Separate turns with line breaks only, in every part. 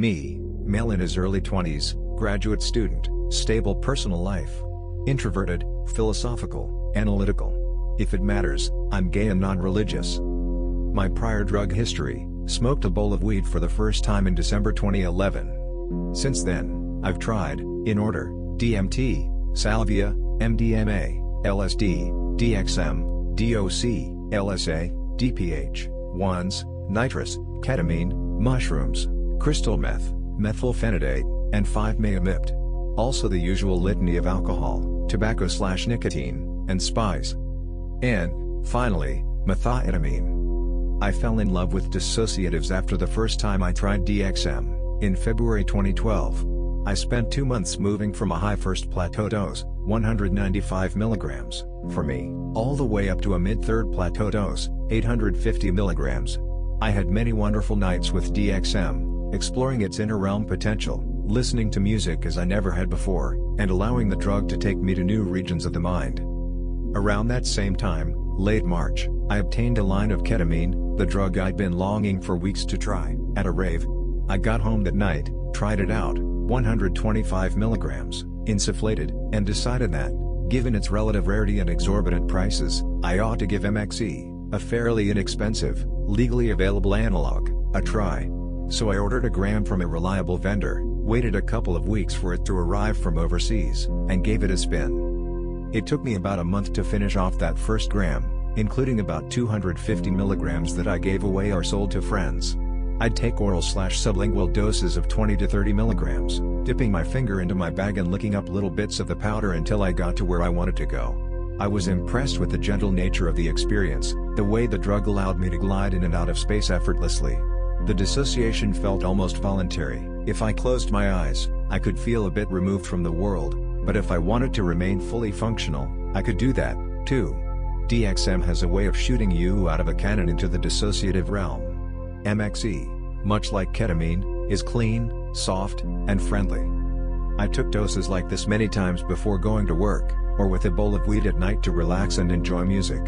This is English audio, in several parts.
Me, male in his early 20s, graduate student, stable personal life. Introverted, philosophical, analytical. If it matters, I'm gay and non-religious. My prior drug history: smoked a bowl of weed for the first time in December 2011. Since then, I've tried, in order, DMT, salvia, MDMA, LSD, DXM, DOC, LSA, DPH, wands, nitrous, ketamine, mushrooms, crystal meth, methylphenidate, and 5-MeO-MIPT. Also the usual litany of alcohol, tobacco/nicotine, and spice. And, finally, methoxetamine. I fell in love with dissociatives after the first time I tried DXM, in February 2012. I spent 2 months moving from a high first plateau dose, 195 mg, for me, all the way up to a mid-third plateau dose, 850 mg. I had many wonderful nights with DXM, exploring its inner realm potential, listening to music as I never had before, and allowing the drug to take me to new regions of the mind. Around that same time, late March, I obtained a line of ketamine, the drug I'd been longing for weeks to try, at a rave. I got home that night, tried it out, 125 mg, insufflated, and decided that, given its relative rarity and exorbitant prices, I ought to give MXE, a fairly inexpensive, legally available analog, a try. So I ordered a gram from a reliable vendor, waited a couple of weeks for it to arrive from overseas, and gave it a spin. It took me about a month to finish off that first gram, including about 250 mg that I gave away or sold to friends. I'd take oral/sublingual doses of 20 to 30 mg, dipping my finger into my bag and licking up little bits of the powder until I got to where I wanted to go. I was impressed with the gentle nature of the experience, the way the drug allowed me to glide in and out of space effortlessly. The dissociation felt almost voluntary. If I closed my eyes, I could feel a bit removed from the world, but if I wanted to remain fully functional, I could do that, too. DXM has a way of shooting you out of a cannon into the dissociative realm. MXE, much like ketamine, is clean, soft, and friendly. I took doses like this many times before going to work, or with a bowl of weed at night to relax and enjoy music.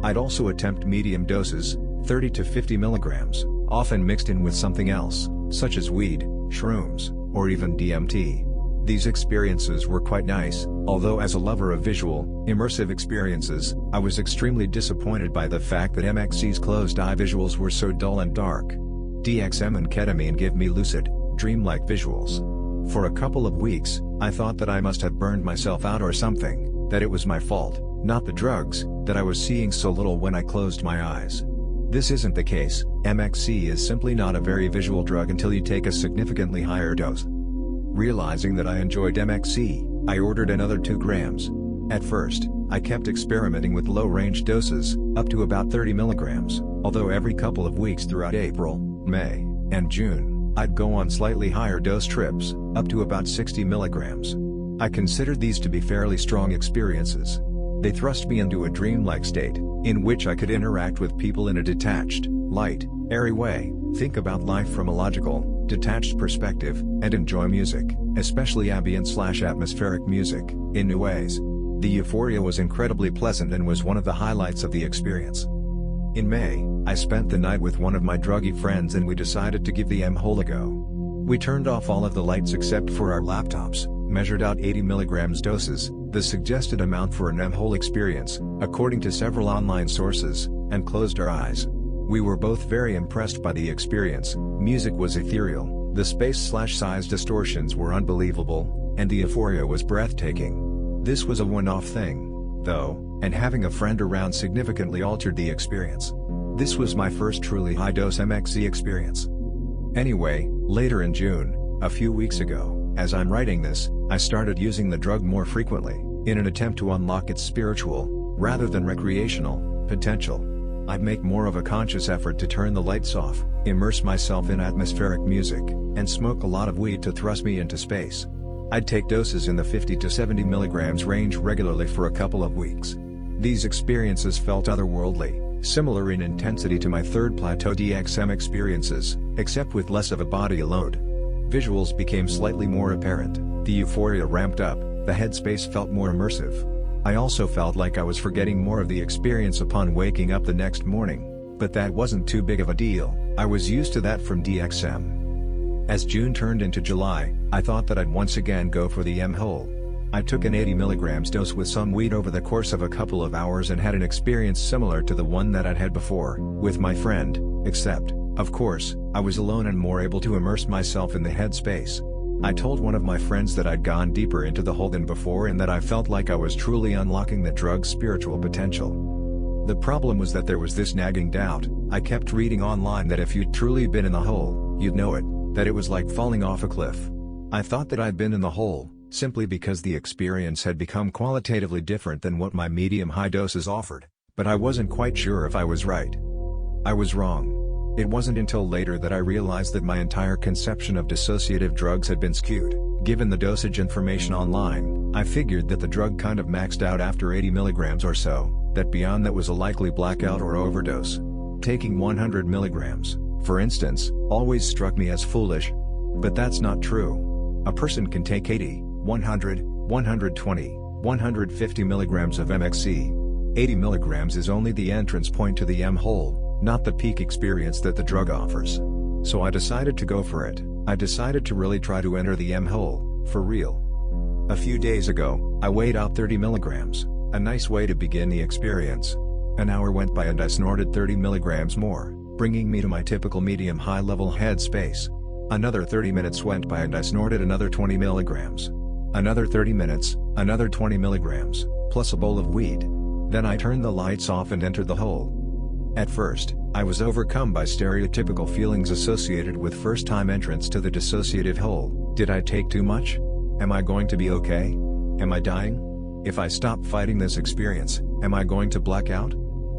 I'd also attempt medium doses, 30 to 50 mg, often mixed in with something else, such as weed, shrooms, or even DMT. These experiences were quite nice, although as a lover of visual, immersive experiences, I was extremely disappointed by the fact that MXE's closed-eye visuals were so dull and dark. DXM and ketamine give me lucid, dreamlike visuals. For a couple of weeks, I thought that I must have burned myself out or something, that it was my fault, not the drugs, that I was seeing so little when I closed my eyes. This isn't the case. MXE is simply not a very visual drug until you take a significantly higher dose. Realizing that I enjoyed MXE, I ordered another 2 grams. At first, I kept experimenting with low-range doses, up to about 30 mg, although every couple of weeks throughout April, May, and June, I'd go on slightly higher dose trips, up to about 60 mg. I considered these to be fairly strong experiences. They thrust me into a dreamlike state, in which I could interact with people in a detached, light, airy way, think about life from a logical, detached perspective, and enjoy music, especially ambient/atmospheric music, in new ways. The euphoria was incredibly pleasant and was one of the highlights of the experience. In May, I spent the night with one of my druggy friends and we decided to give the M-hole a go. We turned off all of the lights except for our laptops, measured out 80 mg doses, the suggested amount for an M-hole experience, according to several online sources, and closed our eyes. We were both very impressed by the experience. Music was ethereal, the space/size distortions were unbelievable, and the euphoria was breathtaking. This was a one-off thing, though, and having a friend around significantly altered the experience. This was my first truly high-dose MXE experience. Anyway, later in June, a few weeks ago, as I'm writing this, I started using the drug more frequently, in an attempt to unlock its spiritual, rather than recreational, potential. I'd make more of a conscious effort to turn the lights off, immerse myself in atmospheric music, and smoke a lot of weed to thrust me into space. I'd take doses in the 50 to 70 mg range regularly for a couple of weeks. These experiences felt otherworldly, similar in intensity to my third plateau DXM experiences, except with less of a body load. Visuals became slightly more apparent, the euphoria ramped up, the headspace felt more immersive. I also felt like I was forgetting more of the experience upon waking up the next morning, but that wasn't too big of a deal. I was used to that from DXM. As June turned into July, I thought that I'd once again go for the M-hole. I took an 80 mg dose with some weed over the course of a couple of hours and had an experience similar to the one that I'd had before, with my friend, except, of course, I was alone and more able to immerse myself in the headspace. I told one of my friends that I'd gone deeper into the hole than before and that I felt like I was truly unlocking the drug's spiritual potential. The problem was that there was this nagging doubt. I kept reading online that if you'd truly been in the hole, you'd know it, that it was like falling off a cliff. I thought that I'd been in the hole, simply because the experience had become qualitatively different than what my medium-high doses offered, but I wasn't quite sure if I was right. I was wrong. It wasn't until later that I realized that my entire conception of dissociative drugs had been skewed. Given the dosage information online, I figured that the drug kind of maxed out after 80 mg or so, that beyond that was a likely blackout or overdose. Taking 100 mg, for instance, always struck me as foolish. But that's not true. A person can take 80, 100, 120, 150 mg of MXC. 80 mg is only the entrance point to the M-hole, not the peak experience that the drug offers. So I decided to go for it. I decided to really try to enter the M-hole, for real. A few days ago, I weighed out 30 mg, a nice way to begin the experience. An hour went by and I snorted 30 mg more, bringing me to my typical medium-high level headspace. Another 30 minutes went by and I snorted another 20 mg. Another 30 minutes, another 20 mg, plus a bowl of weed. Then I turned the lights off and entered the hole. At first, I was overcome by stereotypical feelings associated with first-time entrance to the dissociative hole. Did I take too much? Am I going to be okay? Am I dying? If I stop fighting this experience, am I going to black out?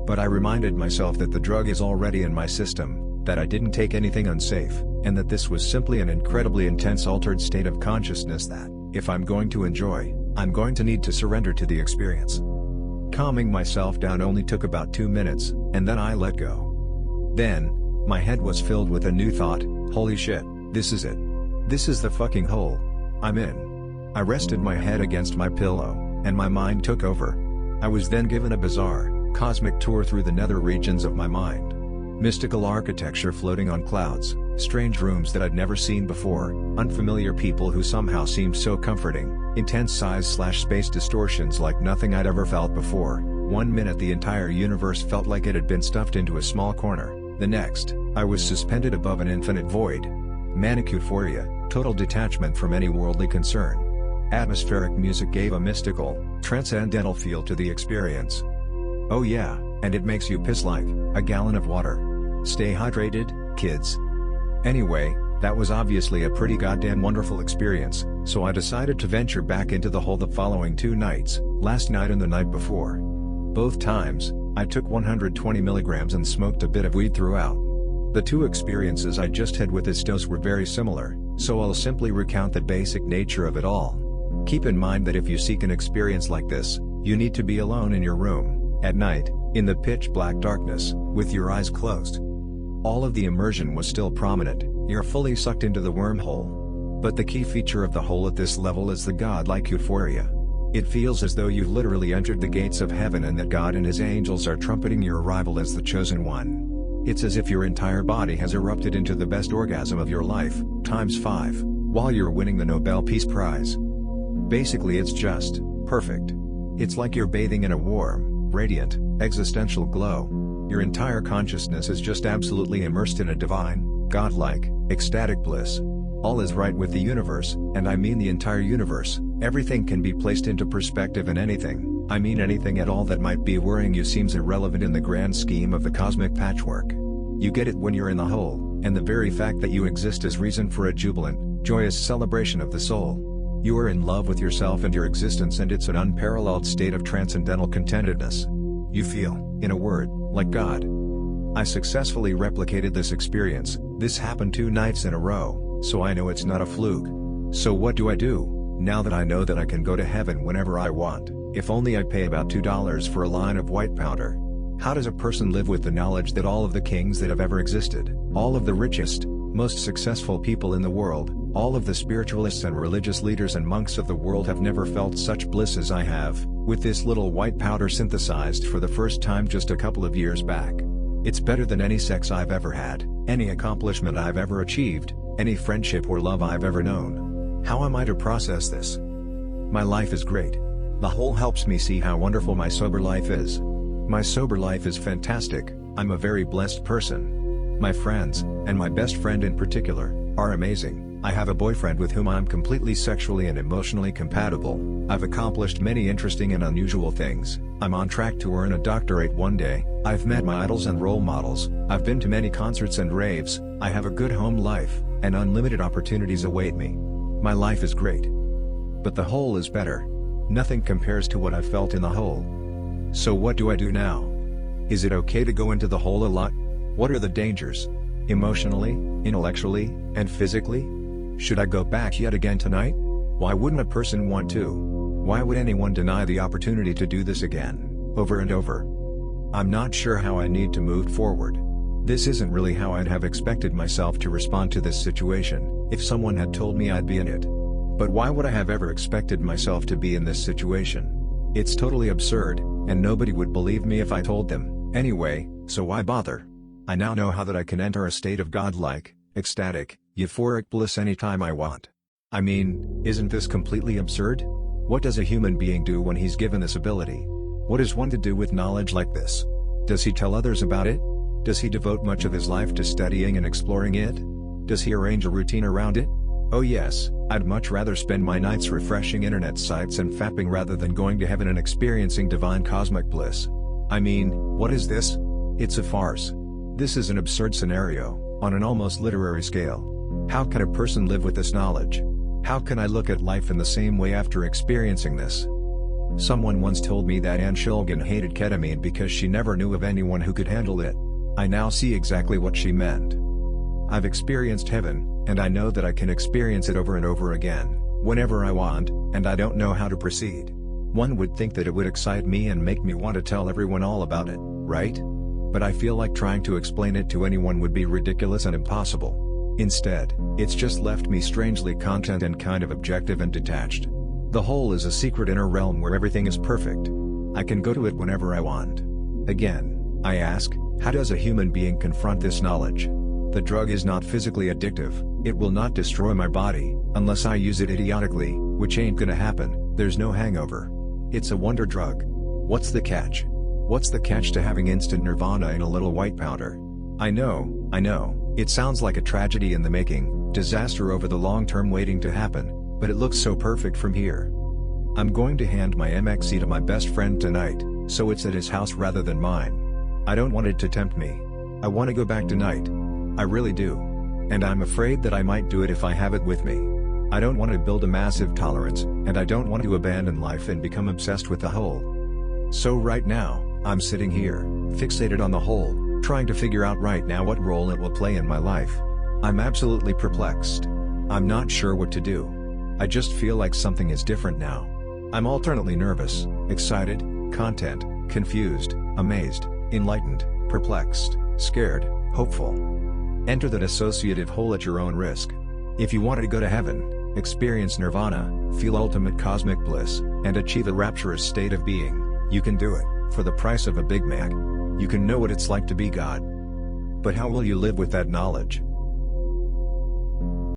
But I reminded myself that the drug is already in my system, that I didn't take anything unsafe, and that this was simply an incredibly intense altered state of consciousness that, if I'm going to enjoy, I'm going to need to surrender to the experience. Calming myself down only took about 2 minutes, and then I let go. Then, my head was filled with a new thought: holy shit, this is it. This is the fucking hole. I'm in. I rested my head against my pillow, and my mind took over. I was then given a bizarre, cosmic tour through the nether regions of my mind. Mystical architecture floating on clouds, strange rooms that I'd never seen before, unfamiliar people who somehow seemed so comforting, intense size/space distortions like nothing I'd ever felt before. 1 minute the entire universe felt like it had been stuffed into a small corner, the next, I was suspended above an infinite void. Manic euphoria, total detachment from any worldly concern. Atmospheric music gave a mystical, transcendental feel to the experience. Oh yeah, and it makes you piss like a gallon of water. Stay hydrated, kids. Anyway, that was obviously a pretty goddamn wonderful experience, so I decided to venture back into the hole the following 2 nights, last night and the night before. Both times, I took 120 mg and smoked a bit of weed throughout. The 2 experiences I just had with this dose were very similar, so I'll simply recount the basic nature of it all. Keep in mind that if you seek an experience like this, you need to be alone in your room, at night, in the pitch black darkness, with your eyes closed. All of the immersion was still prominent, you're fully sucked into the wormhole. But the key feature of the hole at this level is the godlike euphoria. It feels as though you've literally entered the gates of heaven and that God and his angels are trumpeting your arrival as the chosen one. It's as if your entire body has erupted into the best orgasm of your life, times 5, while you're winning the Nobel Peace Prize. Basically it's just perfect. It's like you're bathing in a warm, radiant, existential glow. Your entire consciousness is just absolutely immersed in a divine, godlike, ecstatic bliss. All is right with the universe, and I mean the entire universe. Everything can be placed into perspective, and anything, I mean anything at all that might be worrying you seems irrelevant in the grand scheme of the cosmic patchwork. You get it when you're in the hole, and the very fact that you exist is reason for a jubilant, joyous celebration of the soul. You are in love with yourself and your existence, and it's an unparalleled state of transcendental contentedness. You feel, in a word, like God. I successfully replicated this experience. This happened 2 nights in a row, so I know it's not a fluke. So what do I do, now that I know that I can go to heaven whenever I want, if only I pay about $2 for a line of white powder? How does a person live with the knowledge that all of the kings that have ever existed, all of the richest, most successful people in the world, all of the spiritualists and religious leaders and monks of the world have never felt such bliss as I have, with this little white powder synthesized for the first time just a couple of years back? It's better than any sex I've ever had, any accomplishment I've ever achieved, any friendship or love I've ever known. How am I to process this? My life is great. The whole helps me see how wonderful my sober life is. My sober life is fantastic. I'm a very blessed person. My friends, and my best friend in particular, are amazing. I have a boyfriend with whom I'm completely sexually and emotionally compatible. I've accomplished many interesting and unusual things. I'm on track to earn a doctorate one day. I've met my idols and role models. I've been to many concerts and raves. I have a good home life, and unlimited opportunities await me. My life is great. But the whole is better. Nothing compares to what I felt in the whole. So what do I do now? Is it okay to go into the whole a lot? What are the dangers? Emotionally, intellectually, and physically? Should I go back yet again tonight? Why wouldn't a person want to? Why would anyone deny the opportunity to do this again, over and over? I'm not sure how I need to move forward. This isn't really how I'd have expected myself to respond to this situation, if someone had told me I'd be in it. But why would I have ever expected myself to be in this situation? It's totally absurd, and nobody would believe me if I told them, anyway, so why bother? I now know how that I can enter a state of godlike, ecstatic, euphoric bliss anytime I want. I mean, isn't this completely absurd? What does a human being do when he's given this ability? What is one to do with knowledge like this? Does he tell others about it? Does he devote much of his life to studying and exploring it? Does he arrange a routine around it? Oh yes, I'd much rather spend my nights refreshing internet sites and fapping rather than going to heaven and experiencing divine cosmic bliss. I mean, what is this? It's a farce. This is an absurd scenario, on an almost literary scale. How can a person live with this knowledge? How can I look at life in the same way after experiencing this? Someone once told me that Anne Shulgin hated ketamine because she never knew of anyone who could handle it. I now see exactly what she meant. I've experienced heaven, and I know that I can experience it over and over again, whenever I want, and I don't know how to proceed. One would think that it would excite me and make me want to tell everyone all about it, right? But I feel like trying to explain it to anyone would be ridiculous and impossible. Instead, it's just left me strangely content and kind of objective and detached. The whole is a secret inner realm where everything is perfect. I can go to it whenever I want. Again, I ask, how does a human being confront this knowledge? The drug is not physically addictive, it will not destroy my body, unless I use it idiotically, which ain't gonna happen. There's no hangover. It's a wonder drug. What's the catch? What's the catch to having instant nirvana in a little white powder? I know, it sounds like a tragedy in the making, disaster over the long term waiting to happen, but it looks so perfect from here. I'm going to hand my MXC to my best friend tonight, so it's at his house rather than mine. I don't want it to tempt me. I want to go back tonight. I really do. And I'm afraid that I might do it if I have it with me. I don't want to build a massive tolerance, and I don't want to abandon life and become obsessed with the whole. So right now, I'm sitting here, fixated on the whole, trying to figure out right now what role it will play in my life. I'm absolutely perplexed. I'm not sure what to do. I just feel like something is different now. I'm alternately nervous, excited, content, confused, amazed, enlightened, perplexed, scared, hopeful. Enter that associative whole at your own risk. If you wanted to go to heaven, experience nirvana, feel ultimate cosmic bliss, and achieve a rapturous state of being, you can do it, for the price of a Big Mac. You can know what it's like to be God. But how will you live with that knowledge?